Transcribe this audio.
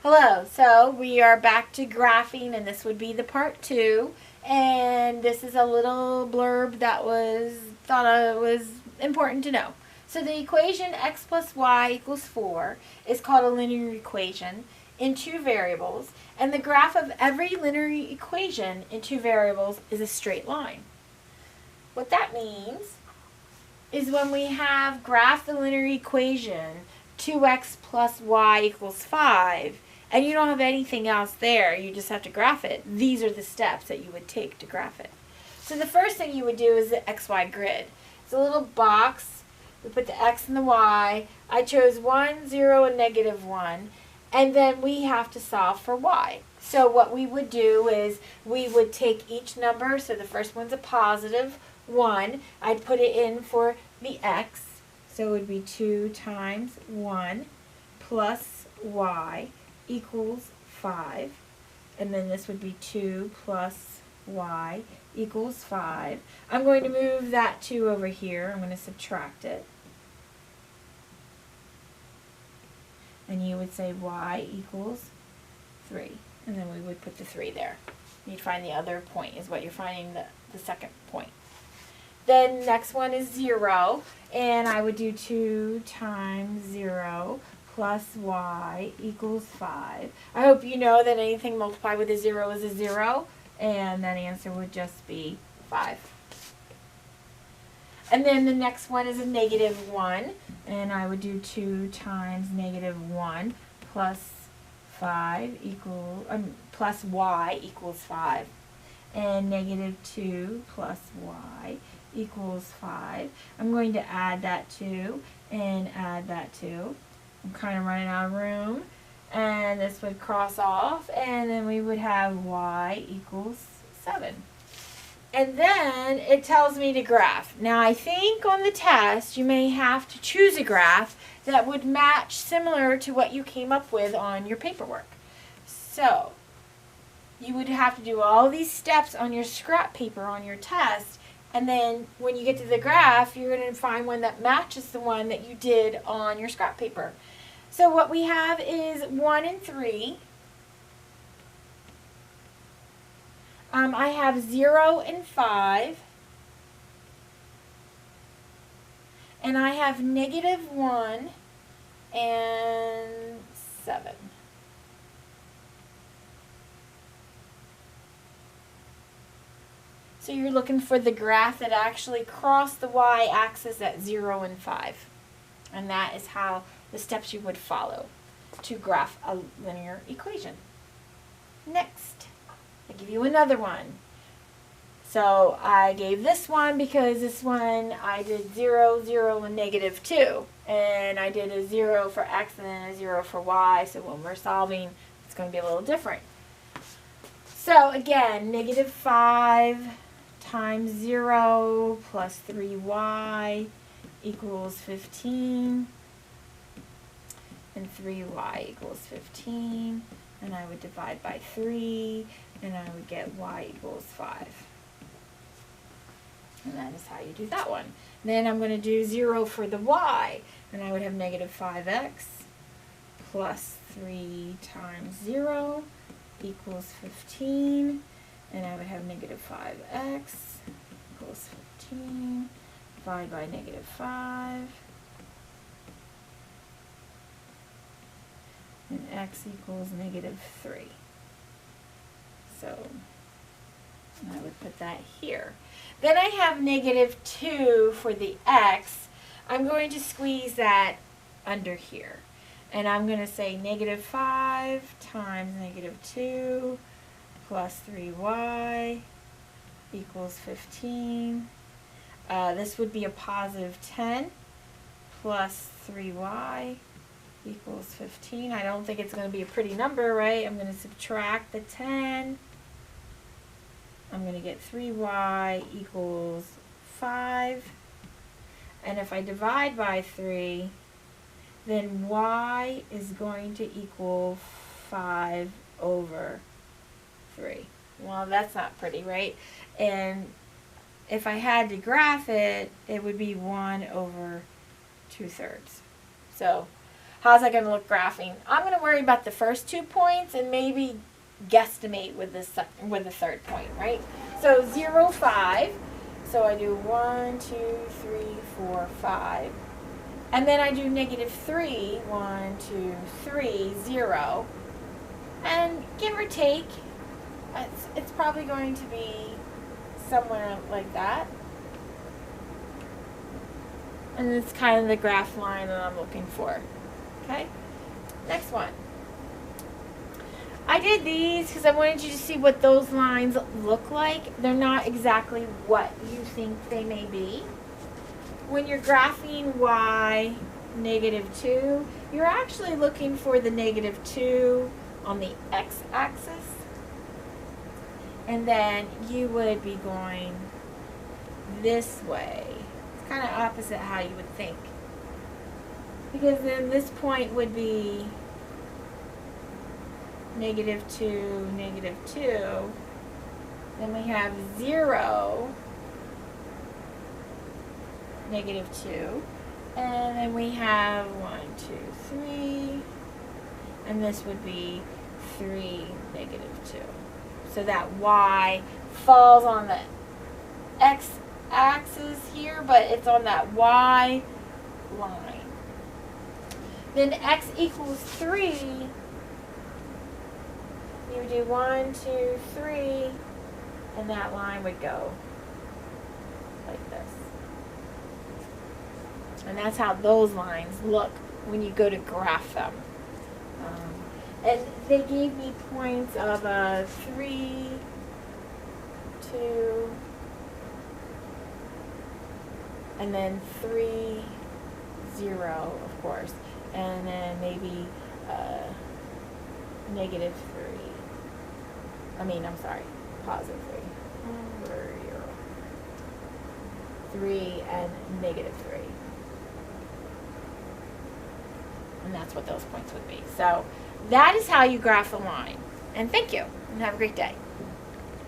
Hello, so we are back to graphing, and this would be the part 2. And this is a little blurb that was important to know. So the equation x plus y equals 4 is called a linear equation in two variables, and the graph of every linear equation in two variables is a straight line. What that means is when we have graph the linear equation 2x plus y equals 5, and you don't have anything else there, you just have to graph it. These are the steps that you would take to graph it. So the first thing you would do is the XY grid. It's a little box. We put the X and the Y. I chose 1, 0, and -1. And then we have to solve for Y. So what we would do is we would take each number. So the first one's a positive 1. I'd put it in for the X. So it would be 2 times 1 plus Y equals 5. And then this would be 2 plus y equals 5. I'm going to move that 2 over here. I'm going to subtract it. And you would say y equals 3. And then we would put the 3 there. You'd find the other point is what you're finding the second point. Then next one is 0. And I would do 2 times 0 plus y equals 5. I hope you know that anything multiplied with a 0 is a 0, and that answer would just be 5. And then the next one is a -1, and I would do 2 times -1 plus 5 plus y equals 5. And -2 plus y equals 5. I'm going to add that 2 and add that 2. I'm kind of running out of room, and this would cross off, and then we would have y equals 7. And then it tells me to graph. Now I think on the test you may have to choose a graph that would match similar to what you came up with on your paperwork. So you would have to do all these steps on your scrap paper on your test, and then when you get to the graph, you're going to find one that matches the one that you did on your scrap paper. So what we have is 1 and 3. I have 0 and 5. And I have -1 and 7. So you're looking for the graph that actually crossed the y-axis at 0 and 5. And that is how the steps you would follow to graph a linear equation. Next, I give you another one. So I gave this one because this one I did 0, 0, and -2. And I did a 0 for x and then a 0 for y. So when we're solving, it's going to be a little different. So again, -5 times 0 plus 3y equals 15. And 3y equals 15. And I would divide by 3. And I would get y equals 5. And that is how you do that one. Then I'm going to do 0 for the y. And I would have -5x plus 3 times 0 equals 15. And I would have -5x equals 15. Divide by -5. And x equals -3. So I would put that here. Then I have -2 for the x. I'm going to squeeze that under here. And I'm going to say -5 times -2 plus 3y equals 15. This would be a +10 plus 3y equals 15. I don't think it's going to be a pretty number, right? I'm going to subtract the 10. I'm going to get 3y equals 5. And if I divide by 3, then y is going to equal 5 over 3. Well, that's not pretty, right? And if I had to graph it, it would be 1 over 2/3. So how's that going to look graphing? I'm going to worry about the first 2 points and maybe guesstimate with the third point, right? So 0, 5. So I do 1, 2, 3, 4, 5. And then I do -3, 1, 2, 3, 0. And give or take, it's probably going to be somewhere like that. And it's kind of the graph line that I'm looking for. Okay? Next one. I did these because I wanted you to see what those lines look like. They're not exactly what you think they may be. When you're graphing y -2, you're actually looking for the -2 on the x-axis. And then you would be going this way. It's kind of opposite how you would think. Because then this point would be -2, -2. Then we have 0, -2. And then we have 1, 2, 3. And this would be 3, -2. So that y falls on the x-axis here, but it's on that y line. Then x equals 3. You would do 1, 2, 3, and that line would go like this. And that's how those lines look when you go to graph them. And they gave me points of 3, 2, and then 3, 0, of course, and then maybe -3. I'm sorry, +3. 3 and -3. And that's what those points would be. So that is how you graph a line. And thank you, and have a great day.